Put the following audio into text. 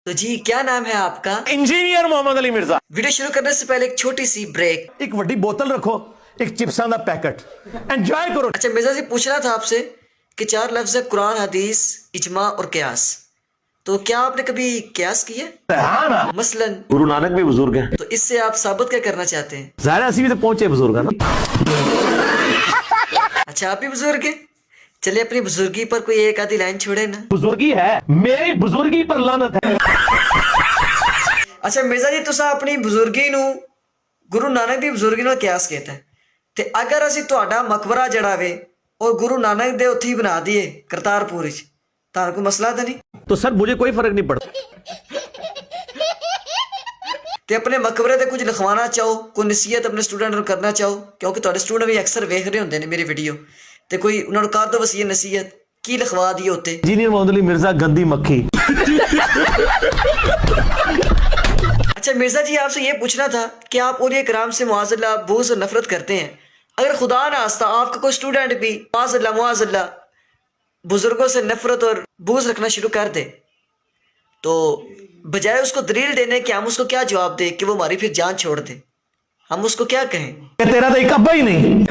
तो जी क्या नाम है आपका? इंजीनियर मोहम्मद अली मिर्जा। वीडियो शुरू करने से पहले एक छोटी सी ब्रेक। एक वड्डी बोतल रखो, एक चिप्सां दा पैकेट, एंजॉय करो। अच्छा मिर्जा जी, पूछना था आपसे कि चार लफ्ज है कुरान, हदीस, इजमा और कियास। तो क्या आपने कभी कियास किया? हाँ ना, मसलन गुरु नानक भी बुजुर्ग हैं। तो इससे आप साबित क्या करना चाहते हैं? ज़ाहिर है असी भी तो पहुंचे बुजुर्ग हैं ना। अच्छा आप भी बुजुर्ग हैं, चलिए अपनी बुजुर्गी पर कोई एक आधी लाइन छोड़े ना। बुजुर्गी है, मेरी बुजुर्गी पर लानत है। अच्छा मिर्जा जी, तुसा अपनी बुजुर्गी नू गुरु नानक दी बुजुर्गी नाल कियास कीता है, ते अगर असी तुहाडा मकबरा जड़ा वे और गुरु नानक दे उत्थे ही बना दिए करतारपुर च, तां कोई मसला तो नहीं? तो सर मुझे कोई फर्क नहीं पड़ता। ते अपने मकबरे ते कुछ लिखवाना चाहो, कोई नसीहत अपने स्टूडेंट को करना चाहो, क्योंकि तुहाडे स्टूडेंट भी अक्सर वेख रहे होंदे ने मेरी वीडियो, ते कोई उन्होंने कर दो वसीयत नसीहत की लिखवा दिए उत्ते। इंजीनियर मोहम्मद अली मिर्जा गंदी मक्खी। अच्छा मिर्जा जी, आपसे ये पूछना था कि आप औलिया किराम से मुआज़ल्ला, बुग़्ज़ और नफरत करते हैं। अगर खुदा ना आस्ता आपका कोई स्टूडेंट भी मुआज़ल्ला बुजुर्गों से नफरत और बुग़्ज़ रखना शुरू कर दे, तो बजाय उसको दलील देने के हम उसको क्या जवाब दें कि वो हमारी फिर जान छोड़ दे? हम उसको क्या कहें? तेरा तो एक अब्बा ही नहीं।